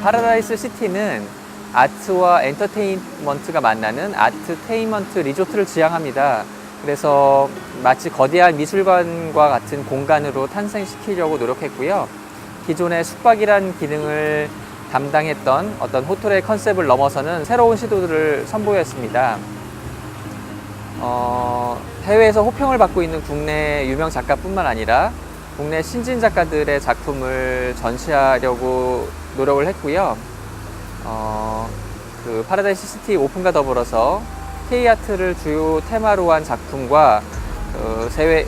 파라다이스 시티는 아트와 엔터테인먼트가 만나는 아트테인먼트 리조트를 지향합니다. 그래서 마치 거대한 미술관과 같은 공간으로 탄생시키려고 노력했고요. 기존의 숙박이란 기능을 담당했던 어떤 호텔의 컨셉을 넘어서는 새로운 시도들을 선보였습니다. 해외에서 호평을 받고 있는 국내 유명 작가뿐만 아니라 국내 신진 작가들의 작품을 전시하려고 노력을 했고요. 그 파라다이스 시티 오픈과 더불어서 K아트를 주요 테마로 한 작품과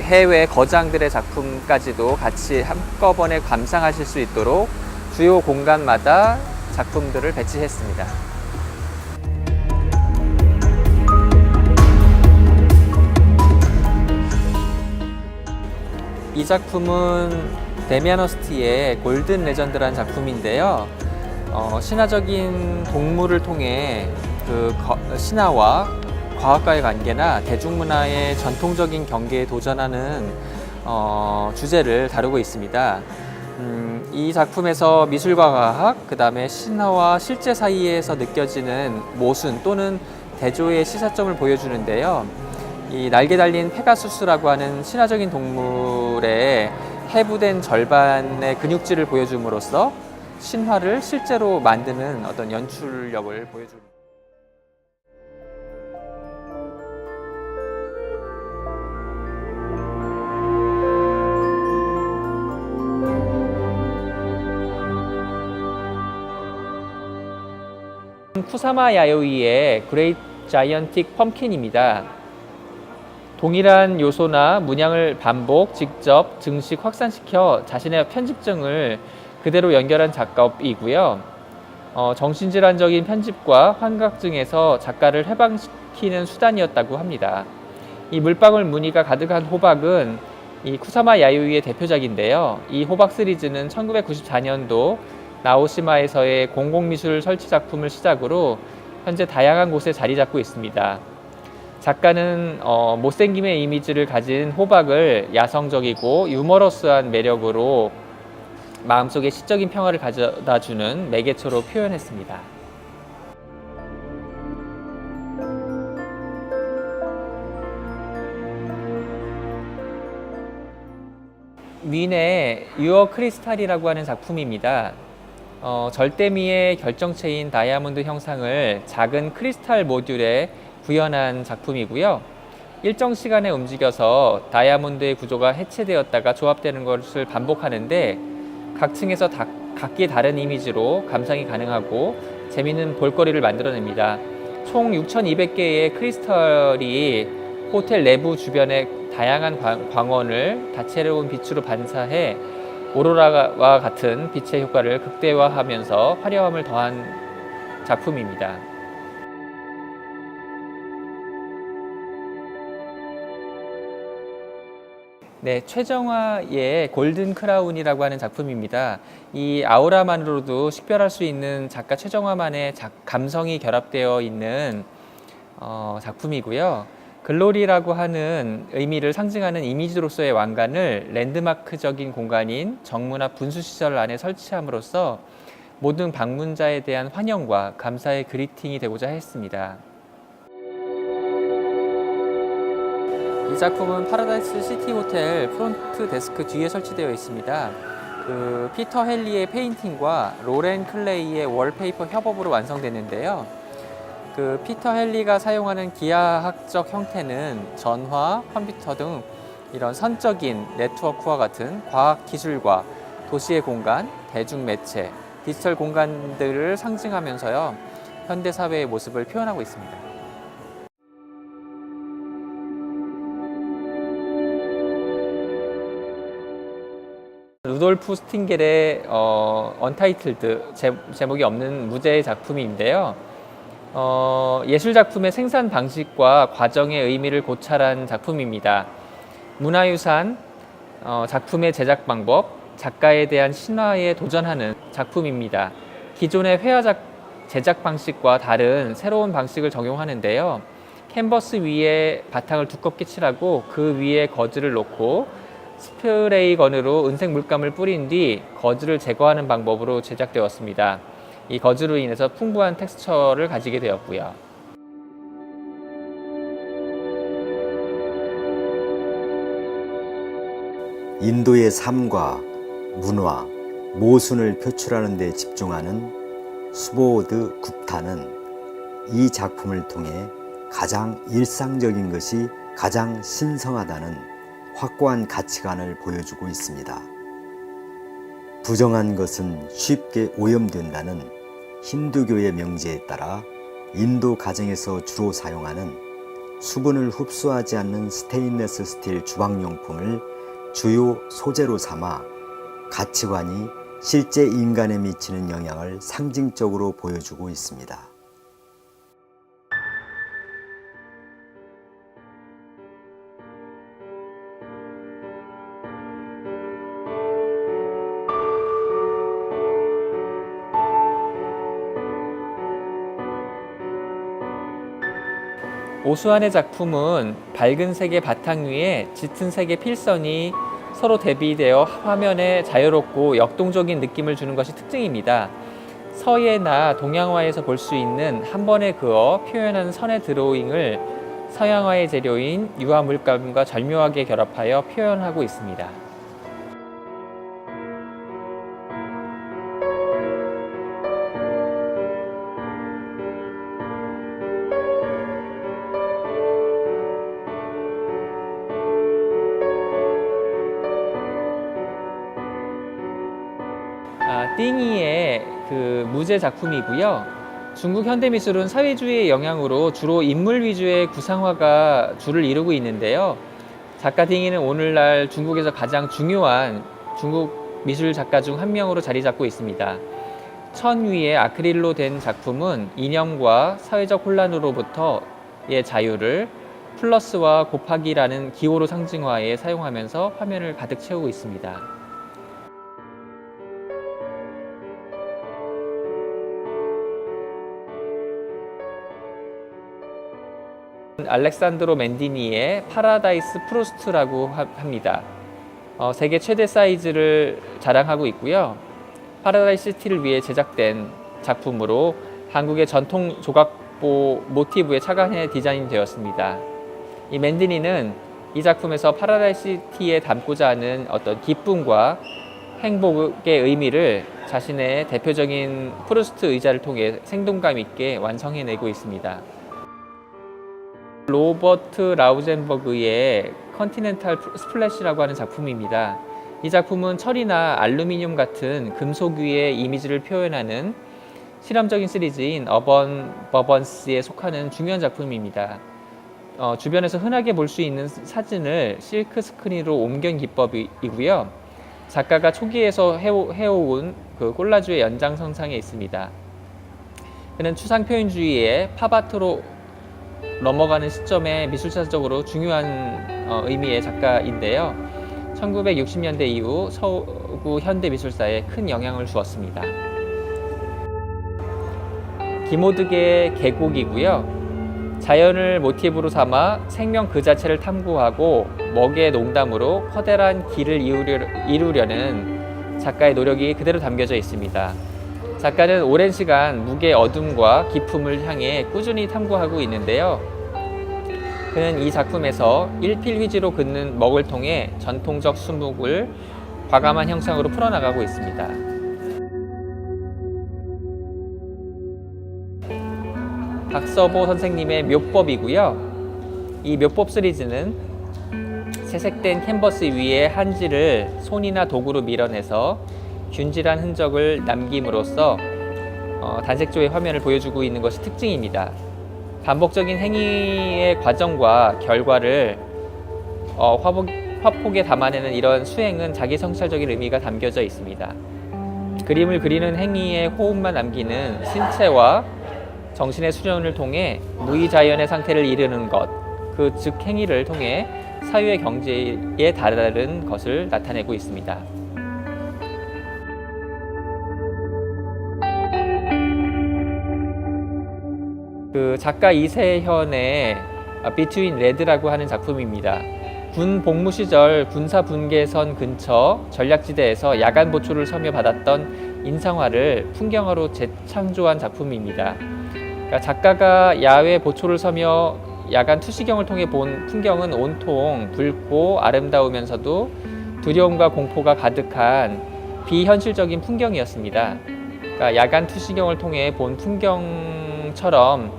해외 거장들의 작품까지도 같이 한꺼번에 감상하실 수 있도록 주요 공간마다 작품들을 배치했습니다. 이 작품은 데미안 허스티의 골든 레전드라는 작품인데요. 신화적인 동물을 통해 그 신화와 과학과의 관계나 대중문화의 전통적인 경계에 도전하는 주제를 다루고 있습니다. 이 작품에서 미술과 과학, 그 다음에 신화와 실제 사이에서 느껴지는 모순 또는 대조의 시사점을 보여주는데요. 이 날개 달린 페가수스라고 하는 신화적인 동물의 해부된 절반의 근육질을 보여줌으로써 신화를 실제로 만드는 어떤 연출력을 보여줍니다. 쿠사마 야요이의 그레이트 자이언틱 펌킨입니다. 동일한 요소나 문양을 반복, 직접, 증식, 확산시켜 자신의 편집증을 그대로 연결한 작업이고요. 정신질환적인 편집과 환각증에서 작가를 해방시키는 수단이었다고 합니다. 이 물방울 무늬가 가득한 호박은 이 쿠사마 야요이의 대표작인데요. 이 호박 시리즈는 1994년도 나오시마에서의 공공미술 설치 작품을 시작으로 현재 다양한 곳에 자리 잡고 있습니다. 작가는 못생김의 이미지를 가진 호박을 야성적이고 유머러스한 매력으로 마음속에 시적인 평화를 가져다주는 매개체로 표현했습니다. 윈의 유어 크리스탈이라고 하는 작품입니다. 절대미의 결정체인 다이아몬드 형상을 작은 크리스탈 모듈에 구현한 작품이고요. 일정 시간에 움직여서 다이아몬드의 구조가 해체되었다가 조합되는 것을 반복하는데 각 층에서 각기 다른 이미지로 감상이 가능하고 재미있는 볼거리를 만들어냅니다. 총 6,200개의 크리스탈이 호텔 내부 주변의 다양한 광원을 다채로운 빛으로 반사해 오로라와 같은 빛의 효과를 극대화하면서 화려함을 더한 작품입니다. 네, 최정화의 골든 크라운이라고 하는 작품입니다. 이 아우라만으로도 식별할 수 있는 작가 최정화만의 감성이 결합되어 있는 작품이고요. 글로리라고 하는 의미를 상징하는 이미지로서의 왕관을 랜드마크적인 공간인 정문앞 분수시설 안에 설치함으로써 모든 방문자에 대한 환영과 감사의 그리팅이 되고자 했습니다. 이 작품은 파라다이스 시티 호텔 프론트 데스크 뒤에 설치되어 있습니다. 그 피터 헨리의 페인팅과 로렌 클레이의 월페이퍼 협업으로 완성됐는데요. 그 피터 헨리가 사용하는 기하학적 형태는 전화, 컴퓨터 등 이런 선적인 네트워크와 같은 과학 기술과 도시의 공간, 대중매체, 디지털 공간들을 상징하면서요, 현대 사회의 모습을 표현하고 있습니다. 루돌프 스팅겔의 언타이틀드, 제목이 없는 무제의 작품인데요. 예술작품의 생산 방식과 과정의 의미를 고찰한 작품입니다. 문화유산, 작품의 제작 방법, 작가에 대한 신화에 도전하는 작품입니다. 기존의 회화 제작 방식과 다른 새로운 방식을 적용하는데요. 캔버스 위에 바탕을 두껍게 칠하고 그 위에 거즈를 놓고 스프레이 건으로 은색 물감을 뿌린 뒤 거즈를 제거하는 방법으로 제작되었습니다. 이 거즈로 인해서 풍부한 텍스처를 가지게 되었고요. 인도의 삶과 문화, 모순을 표출하는 데 집중하는 수보드 굽타는 이 작품을 통해 가장 일상적인 것이 가장 신성하다는 확고한 가치관을 보여주고 있습니다. 부정한 것은 쉽게 오염된다는 힌두교의 명제에 따라 인도 가정에서 주로 사용하는 수분을 흡수하지 않는 스테인레스 스틸 주방용품을 주요 소재로 삼아 가치관이 실제 인간에 미치는 영향을 상징적으로 보여주고 있습니다. 오수환의 작품은 밝은 색의 바탕 위에 짙은 색의 필선이 서로 대비되어 화면에 자유롭고 역동적인 느낌을 주는 것이 특징입니다. 서예나 동양화에서 볼 수 있는 한 번에 그어 표현하는 선의 드로잉을 서양화의 재료인 유화 물감과 절묘하게 결합하여 표현하고 있습니다. 띵이의 그 무제 작품이고요. 중국 현대미술은 사회주의의 영향으로 주로 인물 위주의 구상화가 주를 이루고 있는데요. 작가 띵이는 오늘날 중국에서 가장 중요한 중국 미술 작가 중 한 명으로 자리 잡고 있습니다. 천 위의 아크릴로 된 작품은 이념과 사회적 혼란으로부터의 자유를 플러스와 곱하기라는 기호로 상징화에 사용하면서 화면을 가득 채우고 있습니다. 알렉산드로 맨디니의 파라다이스 프루스트라고 합니다. 세계 최대 사이즈를 자랑하고 있고요. 파라다이스 시티를 위해 제작된 작품으로 한국의 전통 조각보 모티브에 착안해 디자인되었습니다. 이 맨디니는 이 작품에서 파라다이스 시티에 담고자 하는 어떤 기쁨과 행복의 의미를 자신의 대표적인 프루스트 의자를 통해 생동감 있게 완성해내고 있습니다. 로버트 라우젠버그의 컨티넨탈 스플래시라고 하는 작품입니다. 이 작품은 철이나 알루미늄 같은 금속 위의 이미지를 표현하는 실험적인 시리즈인 어번 버번스에 속하는 중요한 작품입니다. 주변에서 흔하게 볼 수 있는 사진을 실크 스크린으로 옮긴 기법이고요. 작가가 초기에서 해오운 그 콜라주의 연장선상에 있습니다. 그는 추상 표현주의의 팝아트로 넘어가는 시점에 미술사적으로 중요한 의미의 작가인데요. 1960년대 이후 서구 현대미술사에 큰 영향을 주었습니다. 기모드의 계곡이고요. 자연을 모티브로 삼아 생명 그 자체를 탐구하고 먹의 농담으로 커다란 길을 이루려는 작가의 노력이 그대로 담겨져 있습니다. 작가는 오랜 시간 묵의 어둠과 기품을 향해 꾸준히 탐구하고 있는데요. 그는 이 작품에서 일필휘지로 긋는 먹을 통해 전통적 수묵을 과감한 형상으로 풀어나가고 있습니다. 박서보 선생님의 묘법이고요. 이 묘법 시리즈는 채색된 캔버스 위에 한지를 손이나 도구로 밀어내서 균질한 흔적을 남김으로써 단색조의 화면을 보여주고 있는 것이 특징입니다. 반복적인 행위의 과정과 결과를 화폭에 담아내는 이런 수행은 자기 성찰적인 의미가 담겨져 있습니다. 그림을 그리는 행위에 호흡만 남기는 신체와 정신의 수련을 통해 무의자연의 상태를 이루는 것, 그 즉 행위를 통해 사유의 경지에 다다른 것을 나타내고 있습니다. 그 작가 이세현의 Between Red라고 하는 작품입니다. 군 복무 시절 군사 분계선 근처 전략지대에서 야간 보초를 서며 받았던 인상화를 풍경화로 재창조한 작품입니다. 그러니까 작가가 야외 보초를 서며 야간 투시경을 통해 본 풍경은 온통 붉고 아름다우면서도 두려움과 공포가 가득한 비현실적인 풍경이었습니다. 그러니까 야간 투시경을 통해 본 풍경처럼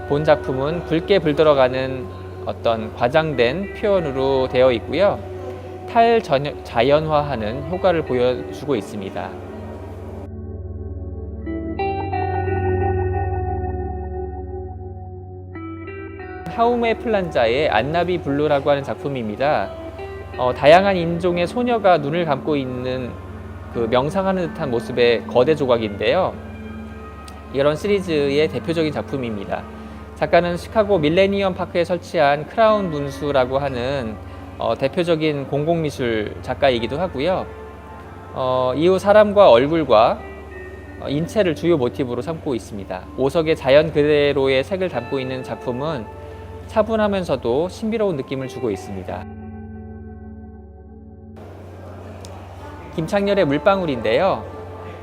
본 작품은 붉게 불들어가는 어떤 과장된 표현으로 되어 있고요. 탈자연화하는 효과를 보여주고 있습니다. 하우메 플란자의 안나비 블루라고 하는 작품입니다. 다양한 인종의 소녀가 눈을 감고 있는 그 명상하는 듯한 모습의 거대 조각인데요. 이런 시리즈의 대표적인 작품입니다. 작가는 시카고 밀레니엄 파크에 설치한 크라운 분수라고 하는 대표적인 공공미술 작가이기도 하고요. 이후 사람과 얼굴과 인체를 주요 모티브로 삼고 있습니다. 오석의 자연 그대로의 색을 담고 있는 작품은 차분하면서도 신비로운 느낌을 주고 있습니다. 김창렬의 물방울인데요.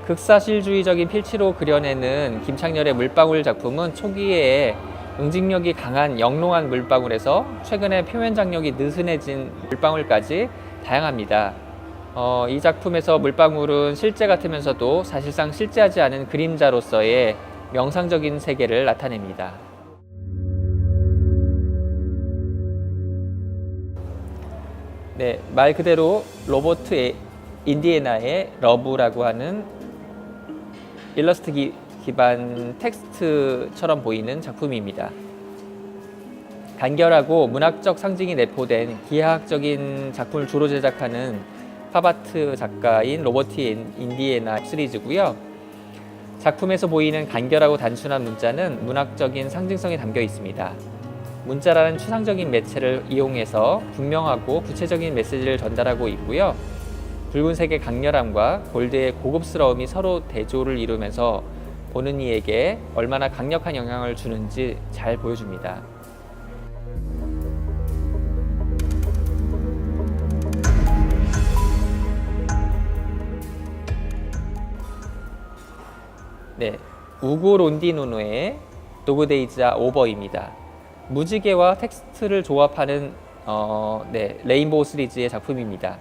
극사실주의적인 필치로 그려내는 김창렬의 물방울 작품은 초기에 응집력이 강한 영롱한 물방울에서 최근에 표현 장력이 느슨해진 물방울까지 다양합니다. 이 작품에서 물방울은 실제 같으면서도 사실상 실제하지 않은 그림자로서의 명상적인 세계를 나타냅니다. 네, 말 그대로 로버트 인디애나의 러브라고 하는 일러스트 기반 텍스트처럼 보이는 작품입니다. 간결하고 문학적 상징이 내포된 기하학적인 작품을 주로 제작하는 팝아트 작가인 로버트 인디애나 시리즈고요. 작품에서 보이는 간결하고 단순한 문자는 문학적인 상징성이 담겨 있습니다. 문자라는 추상적인 매체를 이용해서 분명하고 구체적인 메시지를 전달하고 있고요. 붉은색의 강렬함과 골드의 고급스러움이 서로 대조를 이루면서 보는 이에게 얼마나 강력한 영향을 주는지 잘 보여줍니다. 네, 우고 론디노노의 도그데이즈아 오버입니다. 무지개와 텍스트를 조합하는 레인보우 시리즈의 작품입니다.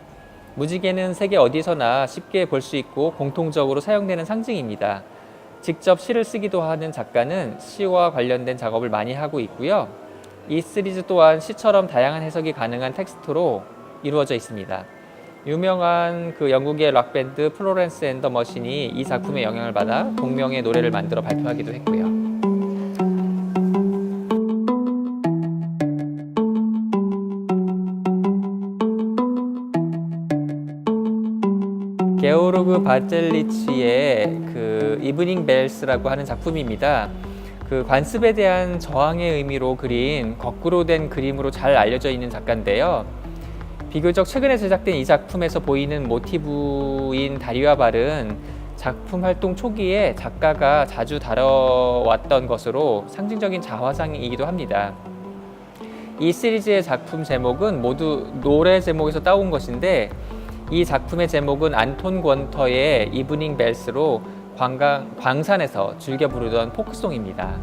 무지개는 세계 어디서나 쉽게 볼 수 있고 공통적으로 사용되는 상징입니다. 직접 시를 쓰기도 하는 작가는 시와 관련된 작업을 많이 하고 있고요. 이 시리즈 또한 시처럼 다양한 해석이 가능한 텍스트로 이루어져 있습니다. 유명한 그 영국의 락밴드 플로렌스 앤 더 머신이 이 작품의 영향을 받아 동명의 노래를 만들어 발표하기도 했고요. 게오르그 바젤리치의 그 이브닝 벨스라고 하는 작품입니다. 그 관습에 대한 저항의 의미로 그린 거꾸로 된 그림으로 잘 알려져 있는 작가인데요. 비교적 최근에 제작된 이 작품에서 보이는 모티브인 다리와 발은 작품 활동 초기에 작가가 자주 다뤄왔던 것으로 상징적인 자화상이기도 합니다. 이 시리즈의 작품 제목은 모두 노래 제목에서 따온 것인데 이 작품의 제목은 안톤 권터의 이브닝 벨스로 광산에서 즐겨 부르던 포크송입니다.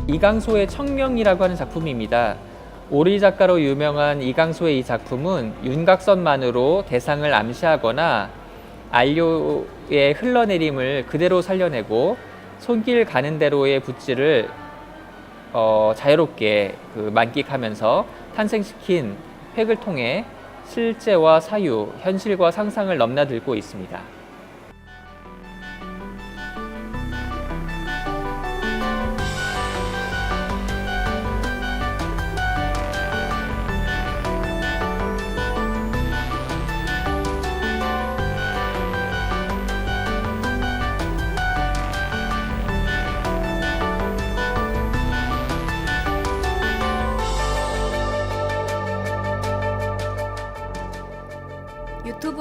이강소의 청명이라고 하는 작품입니다. 오리 작가로 유명한 이강소의 이 작품은 윤곽선만으로 대상을 암시하거나 안료의 흘러내림을 그대로 살려내고 손길 가는 대로의 붓질을 자유롭게 만끽하면서 탄생시킨 획을 통해 실제와 사유, 현실과 상상을 넘나들고 있습니다.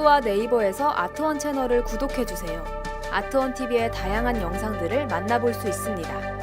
유튜브와 네이버에서 아트원 채널을 구독해주세요. 아트원 TV의 다양한 영상들을 만나볼 수 있습니다.